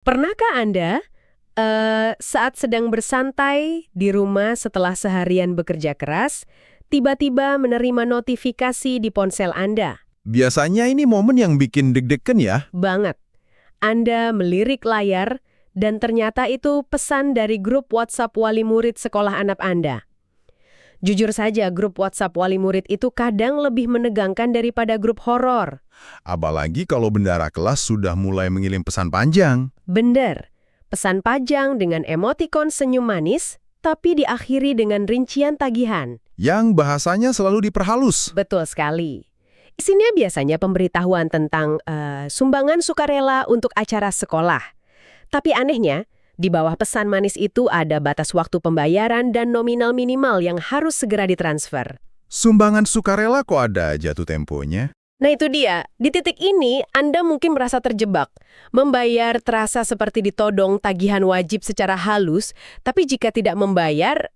Pernahkah Anda saat sedang bersantai di rumah setelah seharian bekerja keras, tiba-tiba menerima notifikasi di ponsel Anda? Biasanya ini momen yang bikin deg-degan ya. Banget. Anda melirik layar dan ternyata itu pesan dari grup WhatsApp wali murid sekolah anak Anda. Jujur saja, grup WhatsApp wali murid itu kadang lebih menegangkan daripada grup horor. Apalagi kalau bendara kelas sudah mulai mengirim pesan panjang. Bener, pesan panjang dengan emotikon senyum manis, tapi diakhiri dengan rincian tagihan. Yang bahasanya selalu diperhalus. Betul sekali. Isinya biasanya pemberitahuan tentang sumbangan sukarela untuk acara sekolah. Tapi anehnya, di bawah pesan manis itu ada batas waktu pembayaran dan nominal minimal yang harus segera ditransfer. Sumbangan sukarela kok ada jatuh temponya? Nah itu dia, di titik ini Anda mungkin merasa terjebak. Membayar terasa seperti ditodong tagihan wajib secara halus, tapi jika tidak membayar,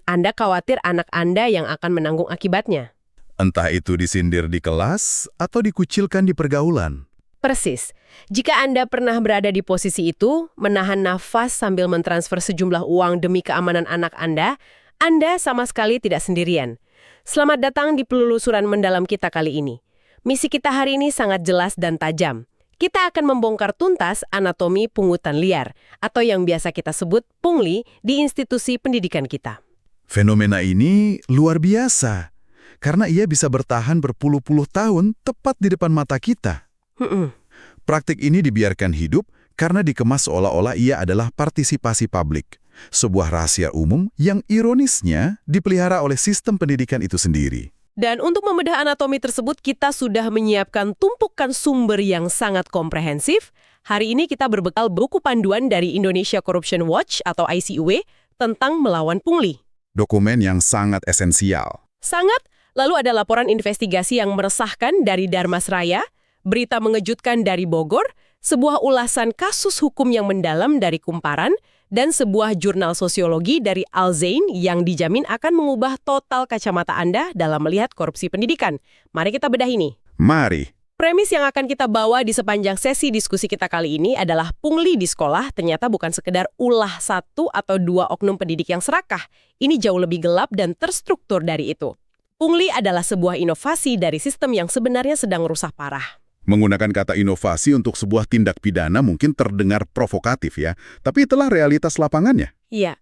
Anda khawatir anak Anda yang akan menanggung akibatnya. Entah itu disindir di kelas atau dikucilkan di pergaulan. Persis. Jika Anda pernah berada di posisi itu, menahan nafas sambil mentransfer sejumlah uang demi keamanan anak Anda sama sekali tidak sendirian. Selamat datang di penelusuran mendalam kita kali ini. Misi kita hari ini sangat jelas dan tajam. Kita akan membongkar tuntas anatomi pungutan liar, atau yang biasa kita sebut pungli di institusi pendidikan kita. Fenomena ini luar biasa, karena ia bisa bertahan berpuluh-puluh tahun tepat di depan mata kita. Praktik ini dibiarkan hidup karena dikemas seolah-olah ia adalah partisipasi publik, sebuah rahasia umum yang ironisnya dipelihara oleh sistem pendidikan itu sendiri. Dan untuk membedah anatomi tersebut, kita sudah menyiapkan tumpukan sumber yang sangat komprehensif. Hari ini kita berbekal buku panduan dari Indonesia Corruption Watch atau ICW tentang melawan pungli. Dokumen yang sangat esensial. Sangat. Lalu ada laporan investigasi yang meresahkan dari Darmasraya, berita mengejutkan dari Bogor, sebuah ulasan kasus hukum yang mendalam dari Kumparan, dan sebuah jurnal sosiologi dari Al-Zain yang dijamin akan mengubah total kacamata Anda dalam melihat korupsi pendidikan. Mari kita bedah ini. Mari. Premis yang akan kita bawa di sepanjang sesi diskusi kita kali ini adalah pungli di sekolah ternyata bukan sekedar ulah satu atau dua oknum pendidik yang serakah. Ini jauh lebih gelap dan terstruktur dari itu. Pungli adalah sebuah inovasi dari sistem yang sebenarnya sedang rusak parah. Menggunakan kata inovasi untuk sebuah tindak pidana mungkin terdengar provokatif ya, tapi itulah realitas lapangannya. Iya.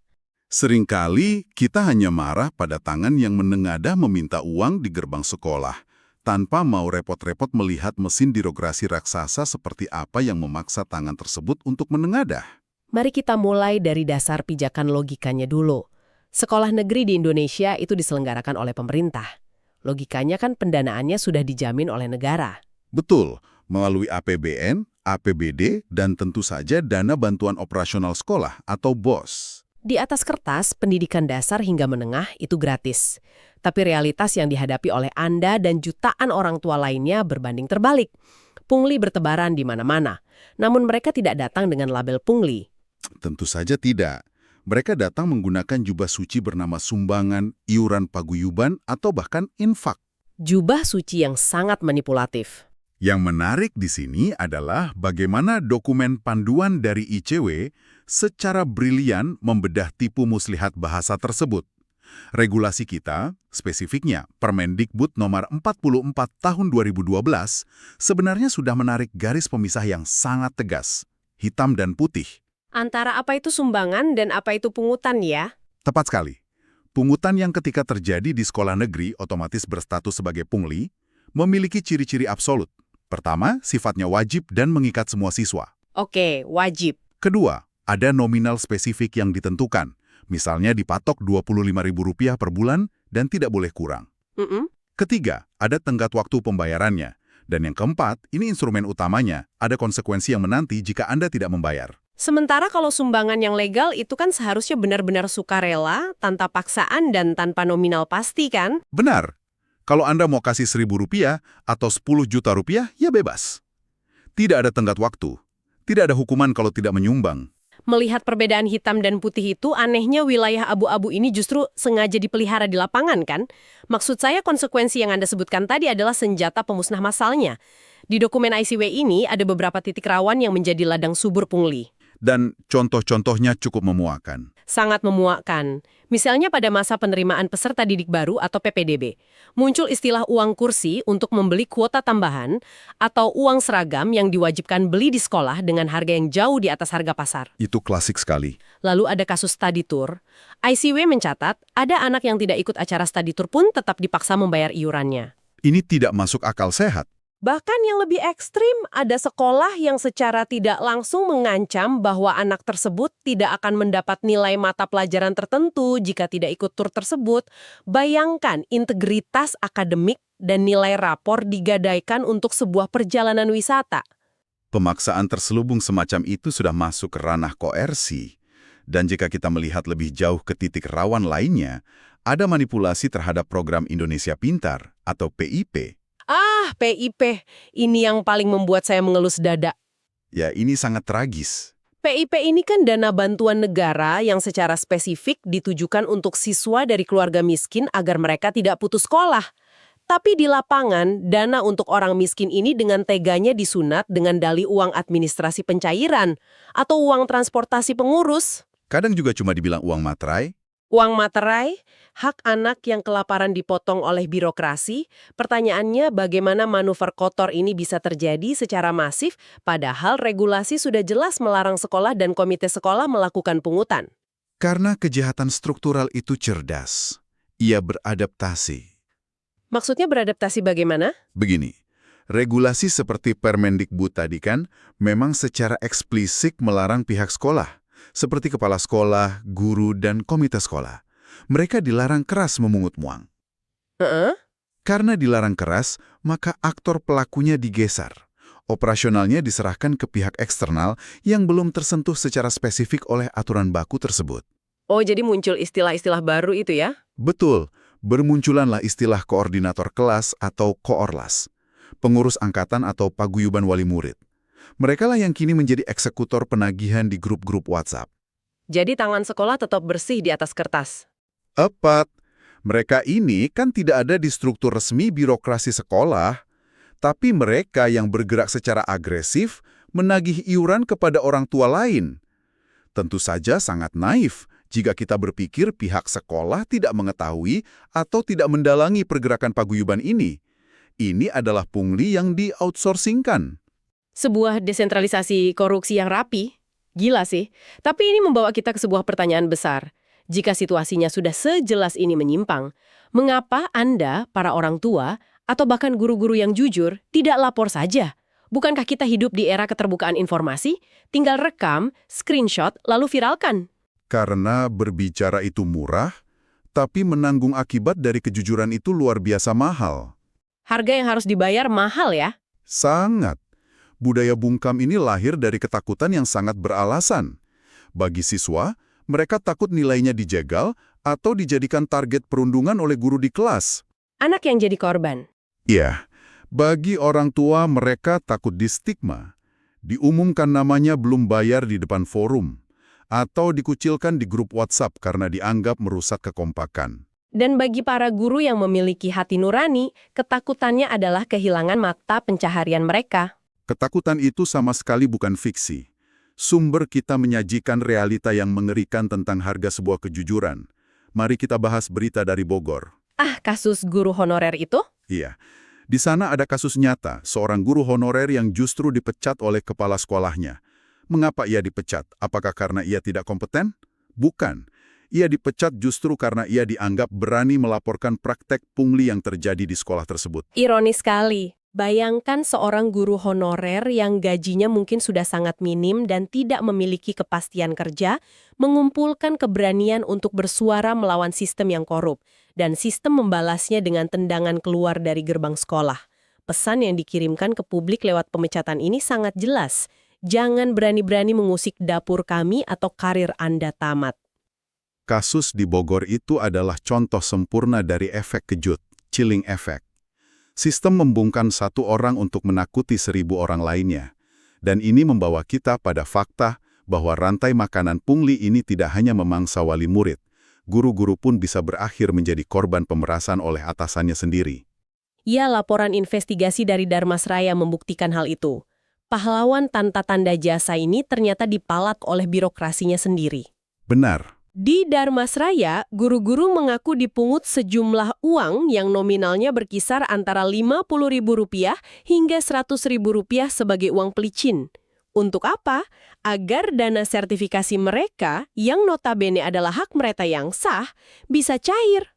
Seringkali kita hanya marah pada tangan yang menengadah meminta uang di gerbang sekolah, tanpa mau repot-repot melihat mesin birokrasi raksasa seperti apa yang memaksa tangan tersebut untuk menengadah. Mari kita mulai dari dasar pijakan logikanya dulu. Sekolah negeri di Indonesia itu diselenggarakan oleh pemerintah. Logikanya kan pendanaannya sudah dijamin oleh negara. Betul, melalui APBN, APBD, dan tentu saja dana bantuan operasional sekolah atau BOS. Di atas kertas, pendidikan dasar hingga menengah itu gratis. Tapi realitas yang dihadapi oleh Anda dan jutaan orang tua lainnya berbanding terbalik. Pungli bertebaran di mana-mana. Namun mereka tidak datang dengan label pungli. Tentu saja tidak. Mereka datang menggunakan jubah suci bernama sumbangan, iuran paguyuban, atau bahkan infak. Jubah suci yang sangat manipulatif. Yang menarik di sini adalah bagaimana dokumen panduan dari ICW secara brilian membedah tipu muslihat bahasa tersebut. Regulasi kita, spesifiknya Permendikbud nomor 44 tahun 2012, sebenarnya sudah menarik garis pemisah yang sangat tegas, hitam dan putih. Antara apa itu sumbangan dan apa itu pungutan ya? Tepat sekali. Pungutan yang ketika terjadi di sekolah negeri otomatis berstatus sebagai pungli, memiliki ciri-ciri absolut. Pertama, sifatnya wajib dan mengikat semua siswa. Oke, wajib. Kedua, ada nominal spesifik yang ditentukan. Misalnya dipatok Rp25.000 per bulan dan tidak boleh kurang. Ketiga, ada tenggat waktu pembayarannya. Dan yang keempat, ini instrumen utamanya, ada konsekuensi yang menanti jika Anda tidak membayar. Sementara kalau sumbangan yang legal itu kan seharusnya benar-benar sukarela, tanpa paksaan dan tanpa nominal pasti kan? Benar. Kalau Anda mau kasih Rp1.000 atau Rp10 juta, ya bebas. Tidak ada tenggat waktu. Tidak ada hukuman kalau tidak menyumbang. Melihat perbedaan hitam dan putih itu, anehnya wilayah abu-abu ini justru sengaja dipelihara di lapangan kan? Maksud saya konsekuensi yang Anda sebutkan tadi adalah senjata pemusnah massalnya. Di dokumen ICW ini ada beberapa titik rawan yang menjadi ladang subur pungli. Dan contoh-contohnya cukup memuakan. Sangat memuakkan. Misalnya pada masa penerimaan peserta didik baru atau PPDB, muncul istilah uang kursi untuk membeli kuota tambahan atau uang seragam yang diwajibkan beli di sekolah dengan harga yang jauh di atas harga pasar. Itu klasik sekali. Lalu ada kasus study tour. ICW mencatat ada anak yang tidak ikut acara study tour pun tetap dipaksa membayar iurannya. Ini tidak masuk akal sehat. Bahkan yang lebih ekstrim, ada sekolah yang secara tidak langsung mengancam bahwa anak tersebut tidak akan mendapat nilai mata pelajaran tertentu jika tidak ikut tur tersebut. Bayangkan integritas akademik dan nilai rapor digadaikan untuk sebuah perjalanan wisata. Pemaksaan terselubung semacam itu sudah masuk ke ranah koersi. Dan jika kita melihat lebih jauh ke titik rawan lainnya, ada manipulasi terhadap program Indonesia Pintar atau PIP. PIP, ini yang paling membuat saya mengelus dada. Ya, ini sangat tragis. PIP ini kan dana bantuan negara yang secara spesifik ditujukan untuk siswa dari keluarga miskin agar mereka tidak putus sekolah. Tapi di lapangan, dana untuk orang miskin ini dengan teganya disunat dengan dalih uang administrasi pencairan atau uang transportasi pengurus. Kadang juga cuma dibilang uang materai. Uang materai, hak anak yang kelaparan dipotong oleh birokrasi. Pertanyaannya bagaimana manuver kotor ini bisa terjadi secara masif padahal regulasi sudah jelas melarang sekolah dan komite sekolah melakukan pungutan. Karena kejahatan struktural itu cerdas. Ia beradaptasi. Maksudnya beradaptasi bagaimana? Begini, regulasi seperti Permendikbud tadi kan memang secara eksplisit melarang pihak sekolah, seperti kepala sekolah, guru, dan komite sekolah. Mereka dilarang keras memungut uang. Karena dilarang keras, maka aktor pelakunya digeser. Operasionalnya diserahkan ke pihak eksternal yang belum tersentuh secara spesifik oleh aturan baku tersebut. Oh, jadi muncul istilah-istilah baru itu ya? Betul, bermunculanlah istilah koordinator kelas atau koorlas, pengurus angkatan atau paguyuban wali murid. Mereka lah yang kini menjadi eksekutor penagihan di grup-grup WhatsApp. Jadi tangan sekolah tetap bersih di atas kertas. Tepat. Mereka ini kan tidak ada di struktur resmi birokrasi sekolah, tapi mereka yang bergerak secara agresif menagih iuran kepada orang tua lain. Tentu saja sangat naif jika kita berpikir pihak sekolah tidak mengetahui atau tidak mendalangi pergerakan paguyuban ini. Ini adalah pungli yang di-outsourcingkan. Sebuah desentralisasi korupsi yang rapi. Gila sih. Tapi ini membawa kita ke sebuah pertanyaan besar. Jika situasinya sudah sejelas ini menyimpang, mengapa Anda, para orang tua, atau bahkan guru-guru yang jujur, tidak lapor saja? Bukankah kita hidup di era keterbukaan informasi? Tinggal rekam, screenshot, lalu viralkan. Karena berbicara itu murah, tapi menanggung akibat dari kejujuran itu luar biasa mahal. Harga yang harus dibayar mahal ya? Sangat. Budaya bungkam ini lahir dari ketakutan yang sangat beralasan. Bagi siswa, mereka takut nilainya dijegal atau dijadikan target perundungan oleh guru di kelas. Anak yang jadi korban. Iya, bagi orang tua mereka takut distigma, diumumkan namanya belum bayar di depan forum, atau dikucilkan di grup WhatsApp karena dianggap merusak kekompakan. Dan bagi para guru yang memiliki hati nurani, ketakutannya adalah kehilangan mata pencaharian mereka. Ketakutan itu sama sekali bukan fiksi. Sumber kita menyajikan realita yang mengerikan tentang harga sebuah kejujuran. Mari kita bahas berita dari Bogor. Kasus guru honorer itu? Iya. Di sana ada kasus nyata, seorang guru honorer yang justru dipecat oleh kepala sekolahnya. Mengapa ia dipecat? Apakah karena ia tidak kompeten? Bukan. Ia dipecat justru karena ia dianggap berani melaporkan praktek pungli yang terjadi di sekolah tersebut. Ironis sekali. Bayangkan seorang guru honorer yang gajinya mungkin sudah sangat minim dan tidak memiliki kepastian kerja, mengumpulkan keberanian untuk bersuara melawan sistem yang korup, dan sistem membalasnya dengan tendangan keluar dari gerbang sekolah. Pesan yang dikirimkan ke publik lewat pemecatan ini sangat jelas. Jangan berani-berani mengusik dapur kami atau karir Anda tamat. Kasus di Bogor itu adalah contoh sempurna dari efek kejut, chilling effect. Sistem membungkam satu orang untuk menakuti 1000 orang lainnya. Dan ini membawa kita pada fakta bahwa rantai makanan pungli ini tidak hanya memangsa wali murid. Guru-guru pun bisa berakhir menjadi korban pemerasan oleh atasannya sendiri. Ya, laporan investigasi dari Darmasraya membuktikan hal itu. Pahlawan tanpa tanda jasa ini ternyata dipalak oleh birokrasinya sendiri. Benar. Di Darmasraya, guru-guru mengaku dipungut sejumlah uang yang nominalnya berkisar antara Rp50.000 hingga Rp100.000 sebagai uang pelicin. Untuk apa? Agar dana sertifikasi mereka, yang notabene adalah hak mereka yang sah, bisa cair.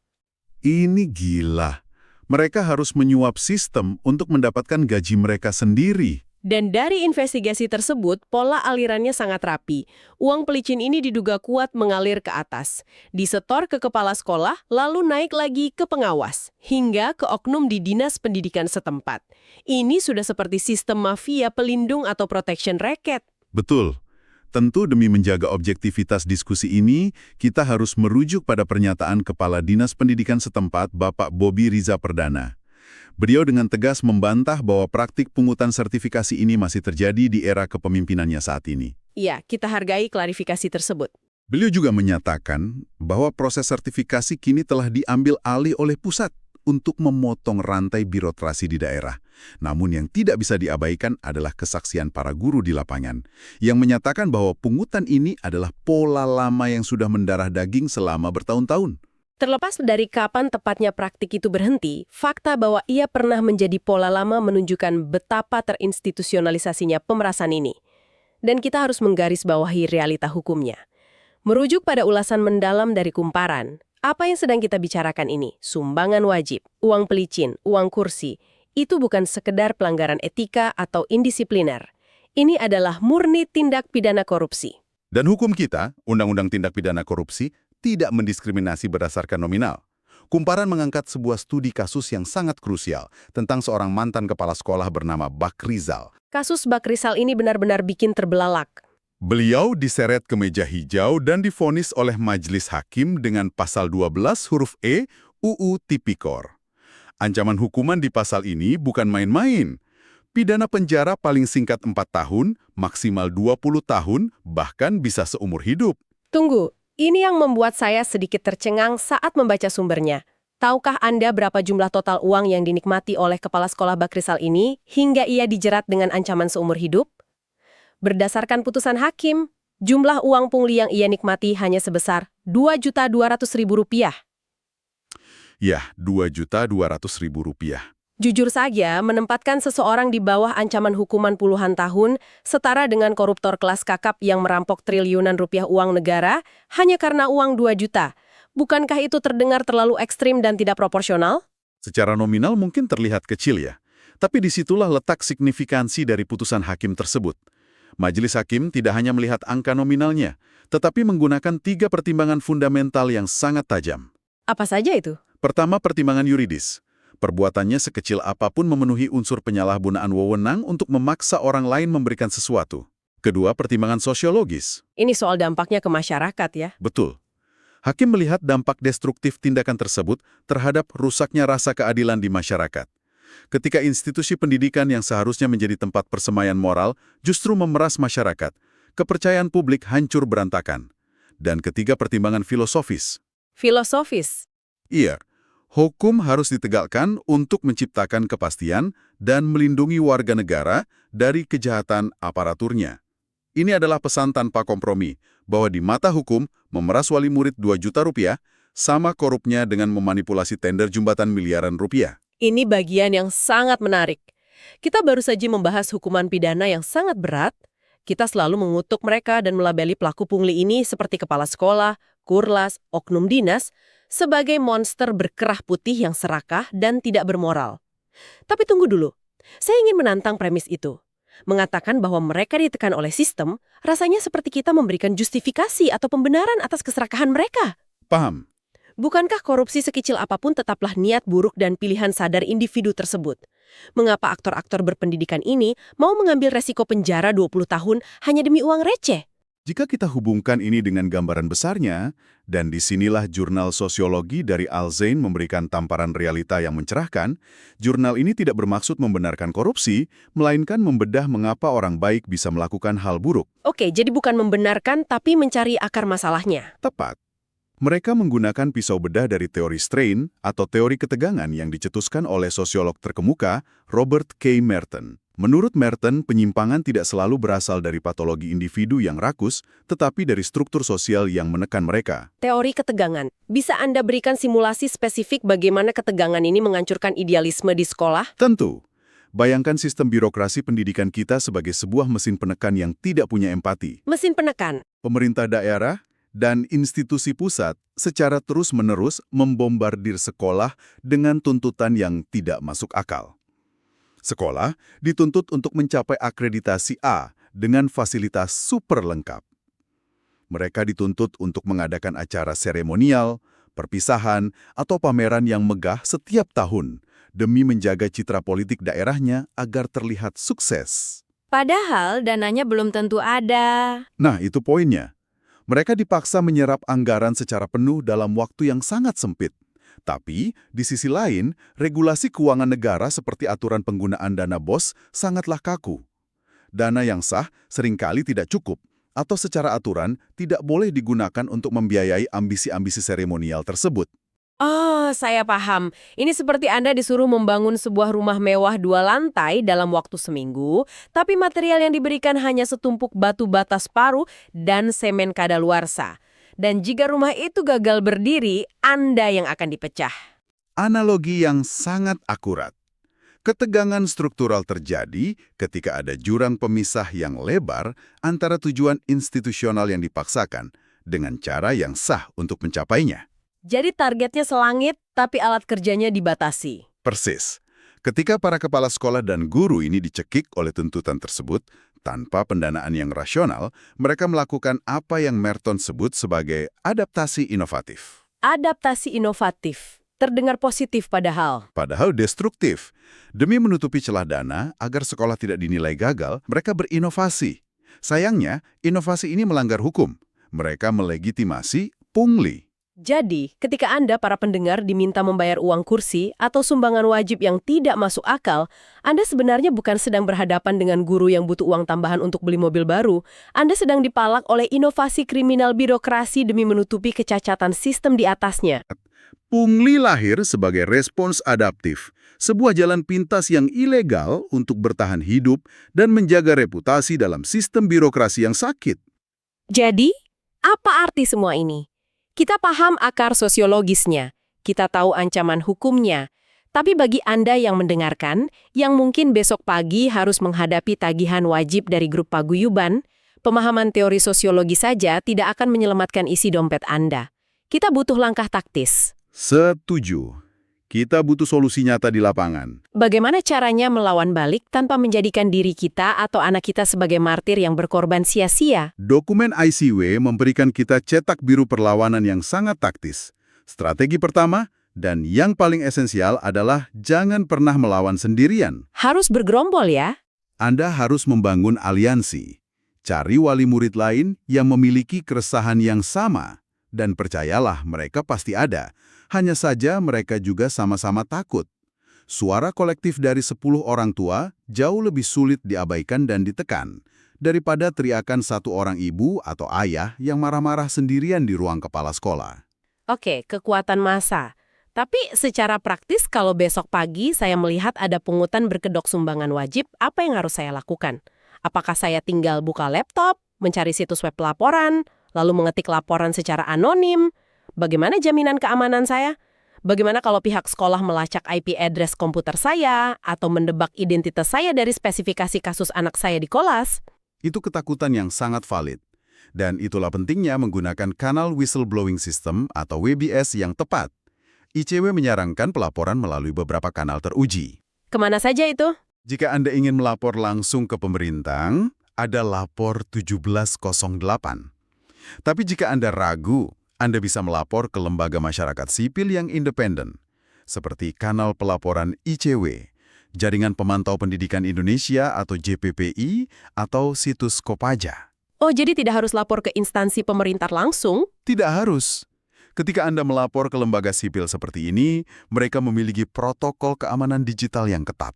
Ini gila. Mereka harus menyuap sistem untuk mendapatkan gaji mereka sendiri. Dan dari investigasi tersebut, pola alirannya sangat rapi. Uang pelicin ini diduga kuat mengalir ke atas, disetor ke kepala sekolah, lalu naik lagi ke pengawas, hingga ke oknum di dinas pendidikan setempat. Ini sudah seperti sistem mafia pelindung atau protection racket. Betul. Tentu demi menjaga objektivitas diskusi ini, kita harus merujuk pada pernyataan Kepala Dinas Pendidikan setempat, Bapak Bobi Riza Perdana. Beliau dengan tegas membantah bahwa praktik pungutan sertifikasi ini masih terjadi di era kepemimpinannya saat ini. Iya, kita hargai klarifikasi tersebut. Beliau juga menyatakan bahwa proses sertifikasi kini telah diambil alih oleh pusat untuk memotong rantai birokrasi di daerah. Namun yang tidak bisa diabaikan adalah kesaksian para guru di lapangan, yang menyatakan bahwa pungutan ini adalah pola lama yang sudah mendarah daging selama bertahun-tahun. Terlepas dari kapan tepatnya praktik itu berhenti, fakta bahwa ia pernah menjadi pola lama menunjukkan betapa terinstitusionalisasinya pemerasan ini. Dan kita harus menggarisbawahi realita hukumnya. Merujuk pada ulasan mendalam dari Kumparan, apa yang sedang kita bicarakan ini, sumbangan wajib, uang pelicin, uang kursi, itu bukan sekedar pelanggaran etika atau indisipliner. Ini adalah murni tindak pidana korupsi. Dan hukum kita, Undang-Undang Tindak Pidana Korupsi, tidak mendiskriminasi berdasarkan nominal. Kumparan mengangkat sebuah studi kasus yang sangat krusial tentang seorang mantan kepala sekolah bernama Bak Rizal. Kasus Bak Rizal ini benar-benar bikin terbelalak. Beliau diseret ke meja hijau dan divonis oleh majelis hakim dengan pasal 12 huruf E UU Tipikor. Ancaman hukuman di pasal ini bukan main-main. Pidana penjara paling singkat 4 tahun, maksimal 20 tahun, bahkan bisa seumur hidup. Tunggu. Ini yang membuat saya sedikit tercengang saat membaca sumbernya. Tahukah Anda berapa jumlah total uang yang dinikmati oleh kepala sekolah Bak Rizal ini hingga ia dijerat dengan ancaman seumur hidup? Berdasarkan putusan hakim, jumlah uang pungli yang ia nikmati hanya sebesar Rp2.200.000. Ya, Rp2.200.000. Jujur saja, menempatkan seseorang di bawah ancaman hukuman puluhan tahun setara dengan koruptor kelas kakap yang merampok triliunan rupiah uang negara hanya karena uang 2 juta. Bukankah itu terdengar terlalu ekstrim dan tidak proporsional? Secara nominal mungkin terlihat kecil ya, tapi disitulah letak signifikansi dari putusan hakim tersebut. Majelis hakim tidak hanya melihat angka nominalnya, tetapi menggunakan 3 pertimbangan fundamental yang sangat tajam. Apa saja itu? Pertama, pertimbangan yuridis. Perbuatannya sekecil apapun memenuhi unsur penyalahgunaan wewenang untuk memaksa orang lain memberikan sesuatu. Kedua, pertimbangan sosiologis. Ini soal dampaknya ke masyarakat ya. Betul. Hakim melihat dampak destruktif tindakan tersebut terhadap rusaknya rasa keadilan di masyarakat. Ketika institusi pendidikan yang seharusnya menjadi tempat persemaian moral justru memeras masyarakat, kepercayaan publik hancur berantakan. Dan ketiga, pertimbangan filosofis. Filosofis? Iya. Hukum harus ditegakkan untuk menciptakan kepastian dan melindungi warga negara dari kejahatan aparaturnya. Ini adalah pesan tanpa kompromi, bahwa di mata hukum, memeras wali murid 2 juta rupiah sama korupnya dengan memanipulasi tender jembatan miliaran rupiah. Ini bagian yang sangat menarik. Kita baru saja membahas hukuman pidana yang sangat berat. Kita selalu mengutuk mereka dan melabeli pelaku pungli ini seperti kepala sekolah, kurlas, oknum dinas, sebagai monster berkerah putih yang serakah dan tidak bermoral. Tapi tunggu dulu, saya ingin menantang premis itu. Mengatakan bahwa mereka ditekan oleh sistem, rasanya seperti kita memberikan justifikasi atau pembenaran atas keserakahan mereka. Paham? Bukankah korupsi sekecil apapun tetaplah niat buruk dan pilihan sadar individu tersebut? Mengapa aktor-aktor berpendidikan ini mau mengambil resiko penjara 20 tahun hanya demi uang receh? Jika kita hubungkan ini dengan gambaran besarnya, dan disinilah jurnal sosiologi dari Al Zain memberikan tamparan realita yang mencerahkan, jurnal ini tidak bermaksud membenarkan korupsi, melainkan membedah mengapa orang baik bisa melakukan hal buruk. Oke, jadi bukan membenarkan tapi mencari akar masalahnya. Tepat. Mereka menggunakan pisau bedah dari teori strain atau teori ketegangan yang dicetuskan oleh sosiolog terkemuka Robert K. Merton. Menurut Merton, penyimpangan tidak selalu berasal dari patologi individu yang rakus, tetapi dari struktur sosial yang menekan mereka. Teori ketegangan. Bisa Anda berikan simulasi spesifik bagaimana ketegangan ini menghancurkan idealisme di sekolah? Tentu. Bayangkan sistem birokrasi pendidikan kita sebagai sebuah mesin penekan yang tidak punya empati. Mesin penekan. Pemerintah daerah dan institusi pusat secara terus-menerus membombardir sekolah dengan tuntutan yang tidak masuk akal. Sekolah dituntut untuk mencapai akreditasi A dengan fasilitas super lengkap. Mereka dituntut untuk mengadakan acara seremonial, perpisahan, atau pameran yang megah setiap tahun demi menjaga citra politik daerahnya agar terlihat sukses. Padahal dananya belum tentu ada. Nah, itu poinnya. Mereka dipaksa menyerap anggaran secara penuh dalam waktu yang sangat sempit. Tapi, di sisi lain, regulasi keuangan negara seperti aturan penggunaan dana BOS sangatlah kaku. Dana yang sah seringkali tidak cukup, atau secara aturan tidak boleh digunakan untuk membiayai ambisi-ambisi seremonial tersebut. Oh, saya paham. Ini seperti Anda disuruh membangun sebuah rumah mewah 2 lantai dalam waktu seminggu, tapi material yang diberikan hanya setumpuk batu bata separuh dan semen kadaluarsa. Dan jika rumah itu gagal berdiri, Anda yang akan dipecah. Analogi yang sangat akurat. Ketegangan struktural terjadi ketika ada jurang pemisah yang lebar antara tujuan institusional yang dipaksakan dengan cara yang sah untuk mencapainya. Jadi targetnya selangit, tapi alat kerjanya dibatasi. Persis. Ketika para kepala sekolah dan guru ini dicekik oleh tuntutan tersebut, tanpa pendanaan yang rasional, mereka melakukan apa yang Merton sebut sebagai adaptasi inovatif. Adaptasi inovatif. Terdengar positif padahal. Padahal destruktif. Demi menutupi celah dana, agar sekolah tidak dinilai gagal, mereka berinovasi. Sayangnya, inovasi ini melanggar hukum. Mereka melegitimasi pungli. Jadi, ketika Anda, para pendengar, diminta membayar uang kursi atau sumbangan wajib yang tidak masuk akal, Anda sebenarnya bukan sedang berhadapan dengan guru yang butuh uang tambahan untuk beli mobil baru. Anda sedang dipalak oleh inovasi kriminal birokrasi demi menutupi kecacatan sistem di atasnya. Pungli lahir sebagai respons adaptif, sebuah jalan pintas yang ilegal untuk bertahan hidup dan menjaga reputasi dalam sistem birokrasi yang sakit. Jadi, apa arti semua ini? Kita paham akar sosiologisnya, kita tahu ancaman hukumnya, tapi bagi Anda yang mendengarkan, yang mungkin besok pagi harus menghadapi tagihan wajib dari grup paguyuban, pemahaman teori sosiologi saja tidak akan menyelamatkan isi dompet Anda. Kita butuh langkah taktis. Setuju. Kita butuh solusi nyata di lapangan. Bagaimana caranya melawan balik tanpa menjadikan diri kita atau anak kita sebagai martir yang berkorban sia-sia? Dokumen ICW memberikan kita cetak biru perlawanan yang sangat taktis. Strategi pertama, dan yang paling esensial adalah jangan pernah melawan sendirian. Harus bergerombol ya? Anda harus membangun aliansi. Cari wali murid lain yang memiliki keresahan yang sama. Dan percayalah, mereka pasti ada. Hanya saja mereka juga sama-sama takut. Suara kolektif dari 10 orang tua jauh lebih sulit diabaikan dan ditekan daripada teriakan satu orang ibu atau ayah yang marah-marah sendirian di ruang kepala sekolah. Oke, kekuatan massa. Tapi secara praktis kalau besok pagi saya melihat ada pungutan berkedok sumbangan wajib, apa yang harus saya lakukan? Apakah saya tinggal buka laptop, mencari situs web laporan, lalu mengetik laporan secara anonim? Bagaimana jaminan keamanan saya? Bagaimana kalau pihak sekolah melacak IP address komputer saya atau mendebak identitas saya dari spesifikasi kasus anak saya di kelas? Itu ketakutan yang sangat valid. Dan itulah pentingnya menggunakan kanal whistleblowing system atau WBS yang tepat. ICW menyarankan pelaporan melalui beberapa kanal teruji. Kemana saja itu? Jika Anda ingin melapor langsung ke pemerintah, ada Lapor 1708. Tapi jika Anda ragu, Anda bisa melapor ke lembaga masyarakat sipil yang independen, seperti Kanal Pelaporan ICW, Jaringan Pemantau Pendidikan Indonesia atau JPPI, atau situs Kopaja. Oh, jadi tidak harus lapor ke instansi pemerintah langsung? Tidak harus. Ketika Anda melapor ke lembaga sipil seperti ini, mereka memiliki protokol keamanan digital yang ketat.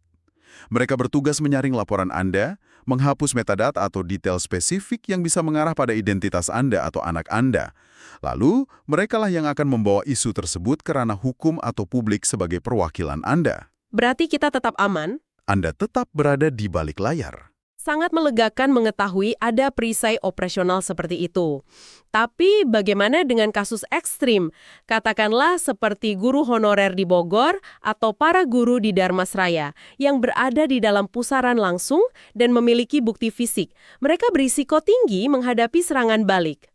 Mereka bertugas menyaring laporan Anda, menghapus metadata atau detail spesifik yang bisa mengarah pada identitas Anda atau anak Anda. Lalu, merekalah yang akan membawa isu tersebut ke ranah hukum atau publik sebagai perwakilan Anda. Berarti kita tetap aman? Anda tetap berada di balik layar. Sangat melegakan mengetahui ada perisai operasional seperti itu. Tapi bagaimana dengan kasus ekstrim? Katakanlah seperti guru honorer di Bogor atau para guru di Dharmasraya yang berada di dalam pusaran langsung dan memiliki bukti fisik. Mereka berisiko tinggi menghadapi serangan balik.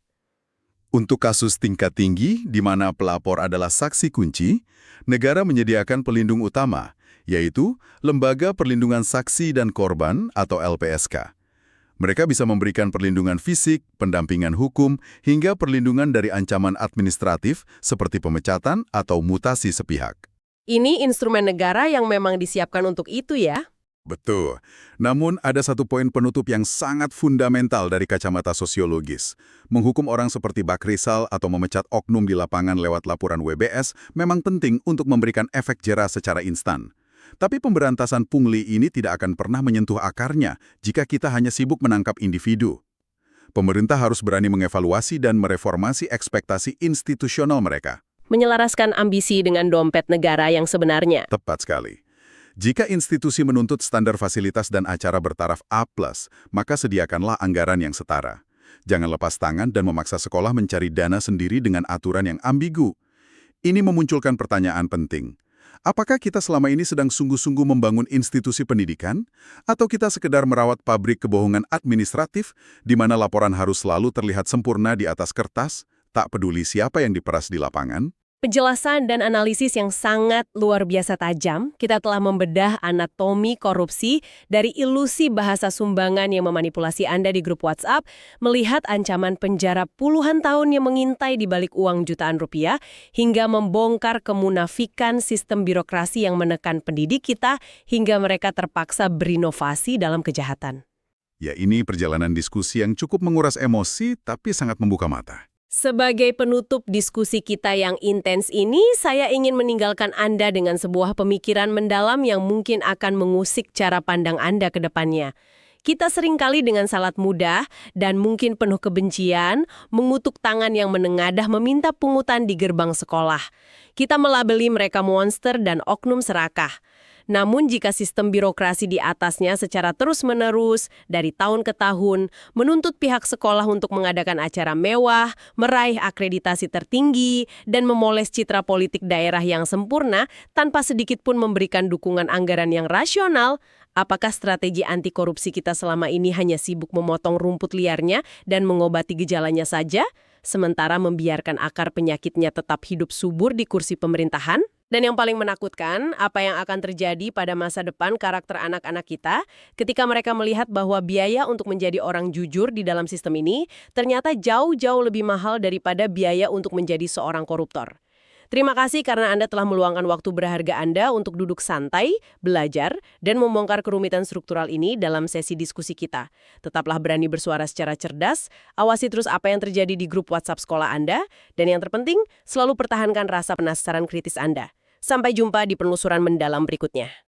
Untuk kasus tingkat tinggi di mana pelapor adalah saksi kunci, negara menyediakan pelindung utama, yaitu Lembaga Perlindungan Saksi dan Korban atau LPSK. Mereka bisa memberikan perlindungan fisik, pendampingan hukum, hingga perlindungan dari ancaman administratif seperti pemecatan atau mutasi sepihak. Ini instrumen negara yang memang disiapkan untuk itu ya? Betul. Namun ada satu poin penutup yang sangat fundamental dari kacamata sosiologis. Menghukum orang seperti Bak Rizal atau memecat oknum di lapangan lewat laporan WBS memang penting untuk memberikan efek jera secara instan. Tapi pemberantasan pungli ini tidak akan pernah menyentuh akarnya jika kita hanya sibuk menangkap individu. Pemerintah harus berani mengevaluasi dan mereformasi ekspektasi institusional mereka. Menyelaraskan ambisi dengan dompet negara yang sebenarnya. Tepat sekali. Jika institusi menuntut standar fasilitas dan acara bertaraf A+, maka sediakanlah anggaran yang setara. Jangan lepas tangan dan memaksa sekolah mencari dana sendiri dengan aturan yang ambigu. Ini memunculkan pertanyaan penting. Apakah kita selama ini sedang sungguh-sungguh membangun institusi pendidikan? Atau kita sekedar merawat pabrik kebohongan administratif di mana laporan harus selalu terlihat sempurna di atas kertas, tak peduli siapa yang diperas di lapangan? Penjelasan dan analisis yang sangat luar biasa tajam, kita telah membedah anatomi korupsi dari ilusi bahasa sumbangan yang memanipulasi Anda di grup WhatsApp, melihat ancaman penjara puluhan tahun yang mengintai di balik uang jutaan rupiah, hingga membongkar kemunafikan sistem birokrasi yang menekan pendidik kita, hingga mereka terpaksa berinovasi dalam kejahatan. Ya, ini perjalanan diskusi yang cukup menguras emosi, tapi sangat membuka mata. Sebagai penutup diskusi kita yang intens ini, saya ingin meninggalkan Anda dengan sebuah pemikiran mendalam yang mungkin akan mengusik cara pandang Anda ke depannya. Kita seringkali dengan sangat mudah dan mungkin penuh kebencian, mengutuk tangan yang menengadah meminta pungutan di gerbang sekolah. Kita melabeli mereka monster dan oknum serakah. Namun jika sistem birokrasi di atasnya secara terus-menerus, dari tahun ke tahun, menuntut pihak sekolah untuk mengadakan acara mewah, meraih akreditasi tertinggi, dan memoles citra politik daerah yang sempurna, tanpa sedikit pun memberikan dukungan anggaran yang rasional, apakah strategi anti korupsi kita selama ini hanya sibuk memotong rumput liarnya dan mengobati gejalanya saja, sementara membiarkan akar penyakitnya tetap hidup subur di kursi pemerintahan? Dan yang paling menakutkan, apa yang akan terjadi pada masa depan karakter anak-anak kita ketika mereka melihat bahwa biaya untuk menjadi orang jujur di dalam sistem ini ternyata jauh-jauh lebih mahal daripada biaya untuk menjadi seorang koruptor. Terima kasih karena Anda telah meluangkan waktu berharga Anda untuk duduk santai, belajar, dan membongkar kerumitan struktural ini dalam sesi diskusi kita. Tetaplah berani bersuara secara cerdas, awasi terus apa yang terjadi di grup WhatsApp sekolah Anda, dan yang terpenting, selalu pertahankan rasa penasaran kritis Anda. Sampai jumpa di penelusuran mendalam berikutnya.